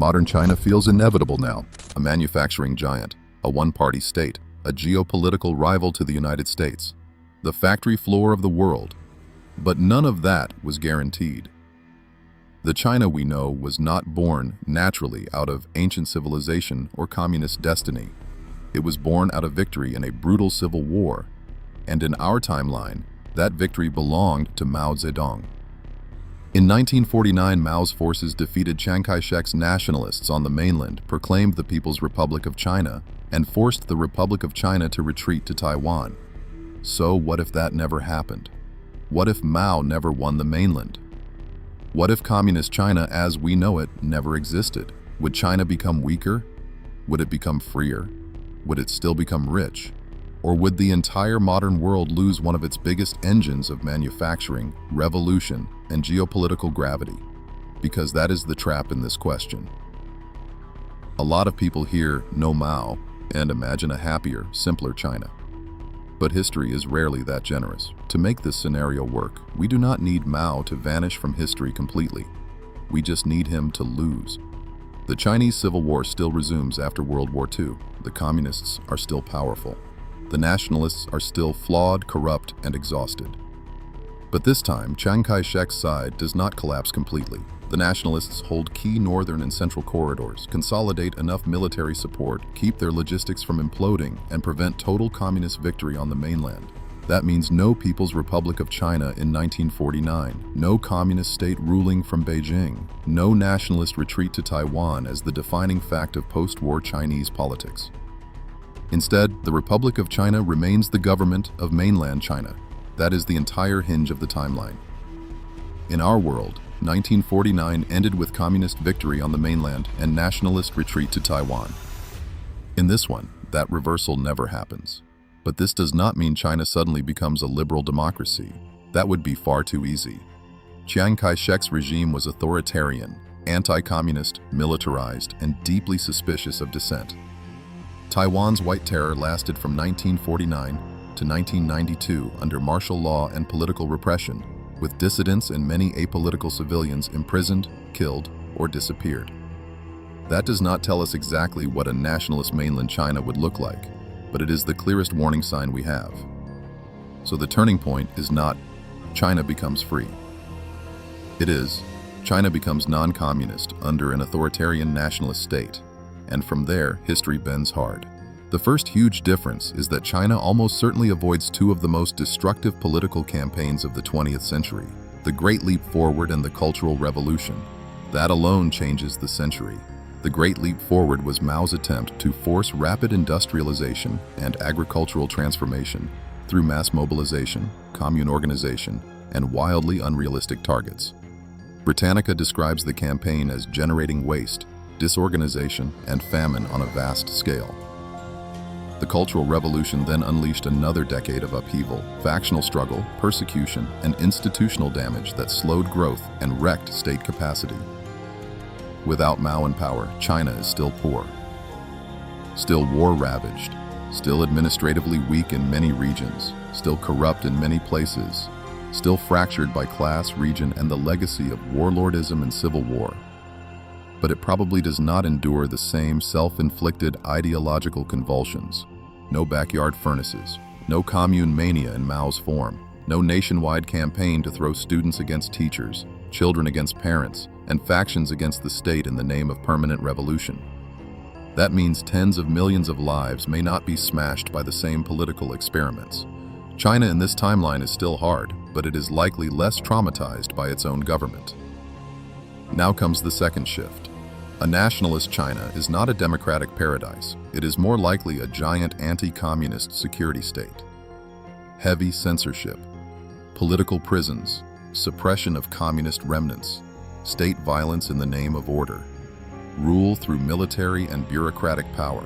Modern China feels inevitable now, a manufacturing giant, a one-party state, a geopolitical rival to the United States, the factory floor of the world. But none of that was guaranteed. The China we know was not born naturally out of ancient civilization or communist destiny. It was born out of victory in a brutal civil war, and in our timeline, that victory belonged to Mao Zedong. In 1949, Mao's forces defeated Chiang Kai-shek's Nationalists on the mainland, proclaimed the People's Republic of China, and forced the Republic of China to retreat to Taiwan. So what if that never happened? What if Mao never won the mainland? What if Communist China as we know it never existed? Would China become weaker? Would it become freer? Would it still become rich? Or would the entire modern world lose one of its biggest engines of manufacturing, revolution, and geopolitical gravity? Because that is the trap in this question. A lot of people hear "no Mao" and imagine a happier, simpler China. But history is rarely that generous. To make this scenario work, we do not need Mao to vanish from history completely. We just need him to lose. The Chinese Civil War still resumes after World War II. The Communists are still powerful. The Nationalists are still flawed, corrupt, and exhausted. But this time, Chiang Kai-shek's side does not collapse completely. The Nationalists hold key northern and central corridors, consolidate enough military support, keep their logistics from imploding, and prevent total communist victory on the mainland. That means no People's Republic of China in 1949, no communist state ruling from Beijing, no nationalist retreat to Taiwan as the defining fact of post-war Chinese politics. Instead, the Republic of China remains the government of mainland China. That is the entire hinge of the timeline. In our world, 1949 ended with communist victory on the mainland and nationalist retreat to Taiwan. In this one, that reversal never happens. But this does not mean China suddenly becomes a liberal democracy. That would be far too easy. Chiang Kai-shek's regime was authoritarian, anti-communist, militarized, and deeply suspicious of dissent. Taiwan's White Terror lasted from 1949 to 1992 under martial law and political repression, with dissidents and many apolitical civilians imprisoned, killed, or disappeared. That does not tell us exactly what a nationalist mainland China would look like, but it is the clearest warning sign we have. So the turning point is not China becomes free. It is China becomes non-communist under an authoritarian nationalist state. And from there, history bends hard. The first huge difference is that China almost certainly avoids two of the most destructive political campaigns of the 20th century, the Great Leap Forward and the Cultural Revolution. That alone changes the century. The Great Leap Forward was Mao's attempt to force rapid industrialization and agricultural transformation through mass mobilization, commune organization, and wildly unrealistic targets. Britannica describes the campaign as generating waste, disorganization, and famine on a vast scale. The Cultural Revolution then unleashed another decade of upheaval, factional struggle, persecution, and institutional damage that slowed growth and wrecked state capacity. Without Mao in power, China is still poor, still war-ravaged, still administratively weak in many regions, still corrupt in many places, still fractured by class, region, and the legacy of warlordism and civil war. But it probably does not endure the same self-inflicted ideological convulsions. No backyard furnaces, no commune mania in Mao's form, no nationwide campaign to throw students against teachers, children against parents, and factions against the state in the name of permanent revolution. That means tens of millions of lives may not be smashed by the same political experiments. China in this timeline is still hard, but it is likely less traumatized by its own government. Now comes the second shift. A nationalist China is not a democratic paradise. It is more likely a giant anti-communist security state. Heavy censorship, political prisons, suppression of communist remnants, state violence in the name of order, rule through military and bureaucratic power.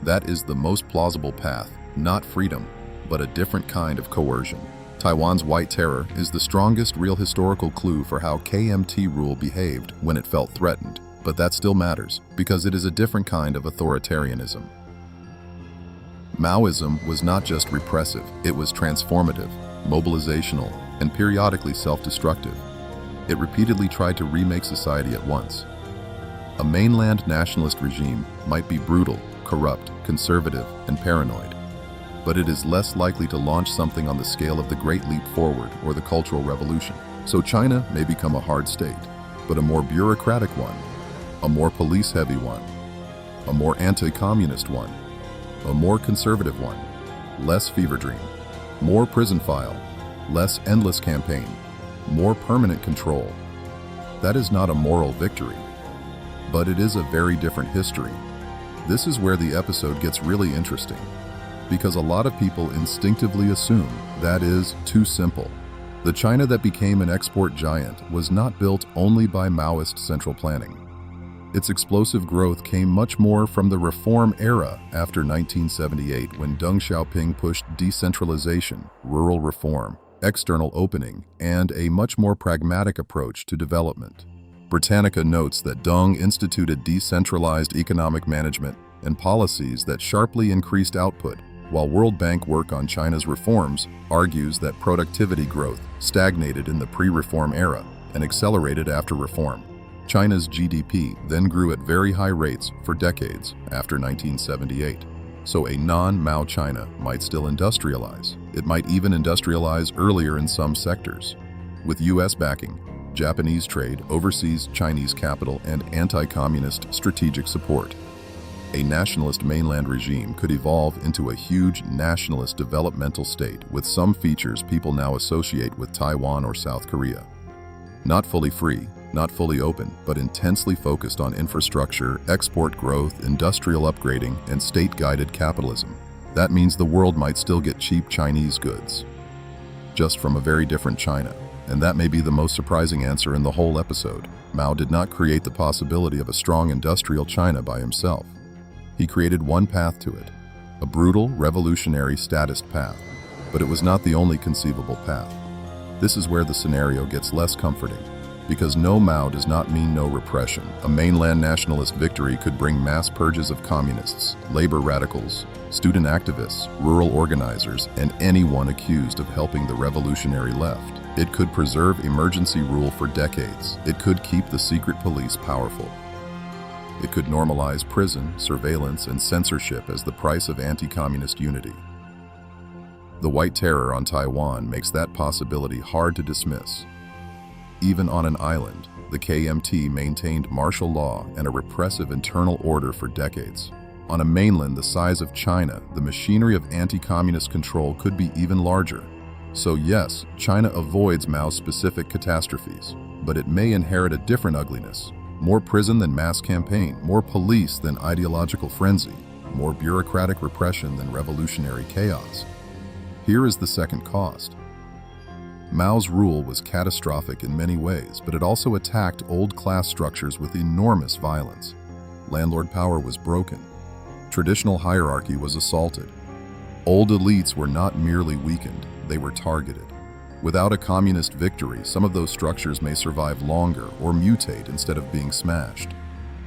That is the most plausible path, not freedom, but a different kind of coercion. Taiwan's White Terror is the strongest real historical clue for how KMT rule behaved when it felt threatened. But that still matters, because it is a different kind of authoritarianism. Maoism was not just repressive, it was transformative, mobilizational, and periodically self-destructive. It repeatedly tried to remake society at once. A mainland nationalist regime might be brutal, corrupt, conservative, and paranoid, but it is less likely to launch something on the scale of the Great Leap Forward or the Cultural Revolution. So China may become a hard state, but a more bureaucratic one, a more police-heavy one, a more anti-communist one, a more conservative one, less fever dream, more prison file, less endless campaign, more permanent control. That is not a moral victory, but it is a very different history. This is where the episode gets really interesting, because a lot of people instinctively assume that is too simple. The China that became an export giant was not built only by Maoist central planning. Its explosive growth came much more from the reform era after 1978, when Deng Xiaoping pushed decentralization, rural reform, external opening, and a much more pragmatic approach to development. Britannica notes that Deng instituted decentralized economic management and policies that sharply increased output, while World Bank work on China's reforms argues that productivity growth stagnated in the pre-reform era and accelerated after reform. China's GDP then grew at very high rates for decades after 1978. So a non-Mao China might still industrialize. It might even industrialize earlier in some sectors. With US backing, Japanese trade, overseas Chinese capital, and anti-communist strategic support, a nationalist mainland regime could evolve into a huge nationalist developmental state with some features people now associate with Taiwan or South Korea. Not fully free, not fully open, but intensely focused on infrastructure, export growth, industrial upgrading, and state-guided capitalism. That means the world might still get cheap Chinese goods, just from a very different China. And that may be the most surprising answer in the whole episode. Mao did not create the possibility of a strong industrial China by himself. He created one path to it, a brutal, revolutionary statist path. But it was not the only conceivable path. This is where the scenario gets less comforting, because no Mao does not mean no repression. A mainland nationalist victory could bring mass purges of communists, labor radicals, student activists, rural organizers, and anyone accused of helping the revolutionary left. It could preserve emergency rule for decades. It could keep the secret police powerful. It could normalize prison, surveillance, and censorship as the price of anti-communist unity. The White Terror on Taiwan makes that possibility hard to dismiss. Even on an island, the KMT maintained martial law and a repressive internal order for decades. On a mainland the size of China, the machinery of anti-communist control could be even larger. So yes, China avoids Mao's specific catastrophes, but it may inherit a different ugliness. More prison than mass campaign, more police than ideological frenzy, more bureaucratic repression than revolutionary chaos. Here is the second cost. Mao's rule was catastrophic in many ways, but it also attacked old class structures with enormous violence. Landlord power was broken. Traditional hierarchy was assaulted. Old elites were not merely weakened, they were targeted. Without a communist victory, some of those structures may survive longer or mutate instead of being smashed.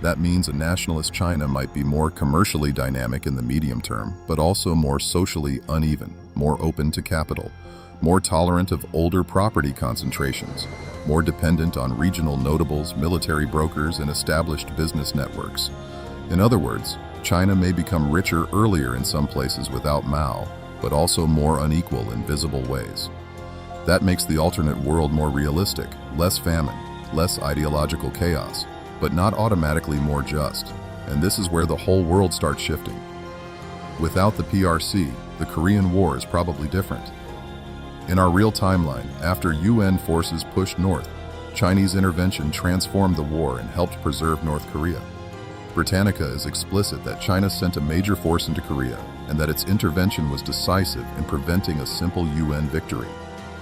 That means a nationalist China might be more commercially dynamic in the medium term, but also more socially uneven, more open to capital, more tolerant of older property concentrations, more dependent on regional notables, military brokers, and established business networks. In other words, China may become richer earlier in some places without Mao, but also more unequal in visible ways. That makes the alternate world more realistic, less famine, less ideological chaos, but not automatically more just. And this is where the whole world starts shifting. Without the PRC, the Korean War is probably different. In our real timeline, after UN forces pushed north, Chinese intervention transformed the war and helped preserve North Korea. Britannica is explicit that China sent a major force into Korea and that its intervention was decisive in preventing a simple UN victory.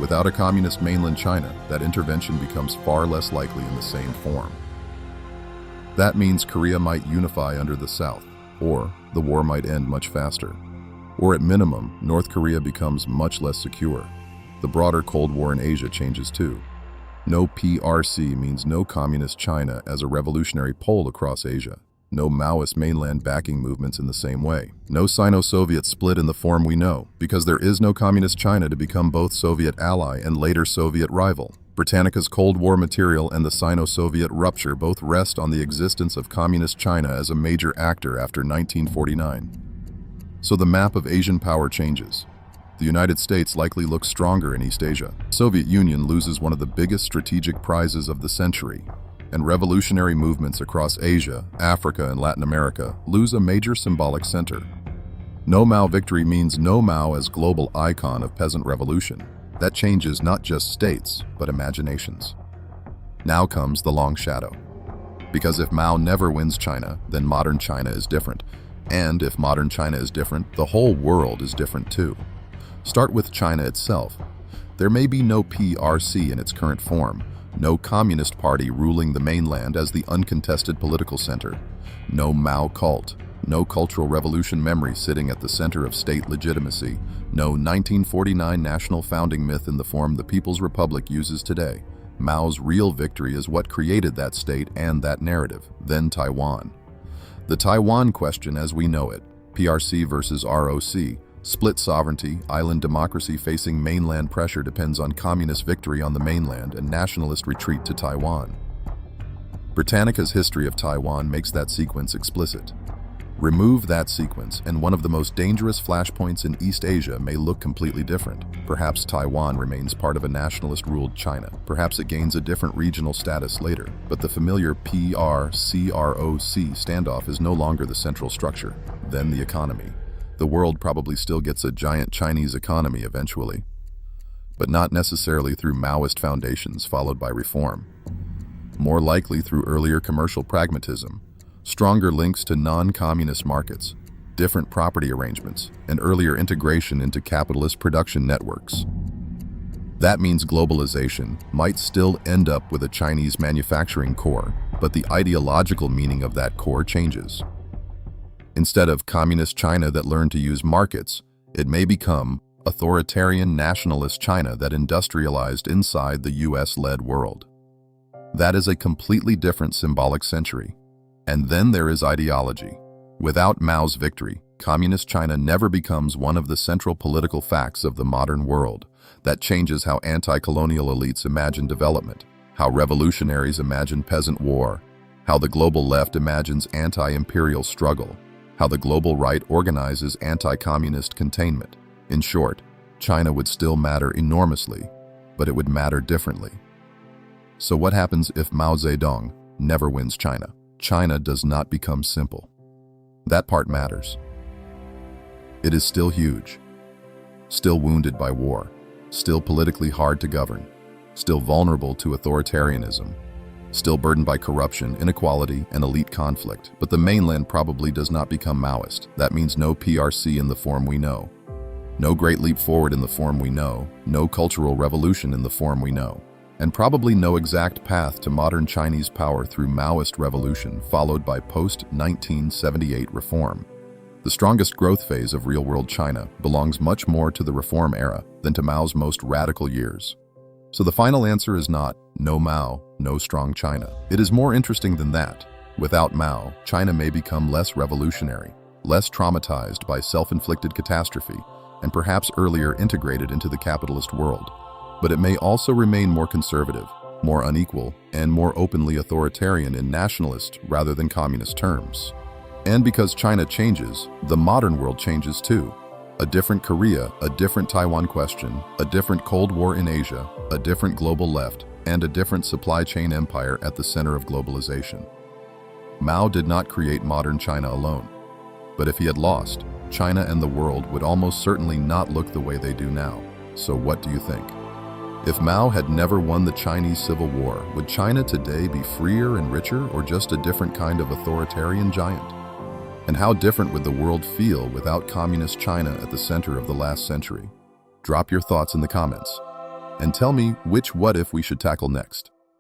Without a communist mainland China, that intervention becomes far less likely in the same form. That means Korea might unify under the South, or the war might end much faster. Or at minimum, North Korea becomes much less secure. The broader Cold War in Asia changes too. No PRC means no communist China as a revolutionary pole across Asia. No Maoist mainland backing movements in the same way. No Sino-Soviet split in the form we know, because there is no communist China to become both Soviet ally and later Soviet rival. Britannica's Cold War material and the Sino-Soviet rupture both rest on the existence of Communist China as a major actor after 1949. So the map of Asian power changes. The United States likely looks stronger in East Asia. The Soviet Union loses one of the biggest strategic prizes of the century, and revolutionary movements across Asia, Africa, and Latin America lose a major symbolic center. No Mao victory means no Mao as global icon of peasant revolution. That changes not just states, but imaginations. Now comes the long shadow. Because if Mao never wins China, then modern China is different. And if modern China is different, the whole world is different too. Start with China itself. There may be no PRC in its current form, no Communist Party ruling the mainland as the uncontested political center, no Mao cult, no Cultural Revolution memory sitting at the center of state legitimacy, no 1949 national founding myth in the form the People's Republic uses today. Mao's real victory is what created that state and that narrative, then Taiwan. The Taiwan question as we know it, PRC versus ROC, split sovereignty, island democracy facing mainland pressure depends on communist victory on the mainland and nationalist retreat to Taiwan. Britannica's history of Taiwan makes that sequence explicit. Remove that sequence, and one of the most dangerous flashpoints in East Asia may look completely different. Perhaps Taiwan remains part of a nationalist-ruled China. Perhaps it gains a different regional status later. But the familiar PRCROC standoff is no longer the central structure. Then the economy. The world probably still gets a giant Chinese economy eventually, but not necessarily through Maoist foundations followed by reform. More likely through earlier commercial pragmatism, stronger links to non-communist markets, different property arrangements, and earlier integration into capitalist production networks. That means globalization might still end up with a Chinese manufacturing core, but the ideological meaning of that core changes. Instead of Communist China that learned to use markets, it may become authoritarian nationalist China that industrialized inside the US-led world. That is a completely different symbolic century. And then there is ideology. Without Mao's victory, Communist China never becomes one of the central political facts of the modern world. That changes how anti-colonial elites imagine development, how revolutionaries imagine peasant war, how the global left imagines anti-imperial struggle, how the global right organizes anti-communist containment. In short, China would still matter enormously, but it would matter differently. So what happens if Mao Zedong never wins China? China does not become simple. That part matters. It is still huge, still wounded by war, still politically hard to govern, still vulnerable to authoritarianism, still burdened by corruption, inequality, and elite conflict. But the mainland probably does not become Maoist. That means no PRC in the form we know, no great leap forward in the form we know, no cultural revolution in the form we know, and probably no exact path to modern Chinese power through Maoist revolution followed by post-1978 reform. The strongest growth phase of real-world China belongs much more to the reform era than to Mao's most radical years. So the final answer is not no Mao, no strong China. It is more interesting than that. Without Mao, China may become less revolutionary, less traumatized by self-inflicted catastrophe, and perhaps earlier integrated into the capitalist world. But it may also remain more conservative, more unequal, and more openly authoritarian in nationalist rather than communist terms. And because China changes, the modern world changes too. A different Korea, a different Taiwan question, a different Cold War in Asia, a different global left, and a different supply chain empire at the center of globalization. Mao did not create modern China alone. But if he had lost, China and the world would almost certainly not look the way they do now. So what do you think? If Mao had never won the Chinese Civil War, would China today be freer and richer or just a different kind of authoritarian giant? And how different would the world feel without Communist China at the center of the last century? Drop your thoughts in the comments and tell me which what if we should tackle next.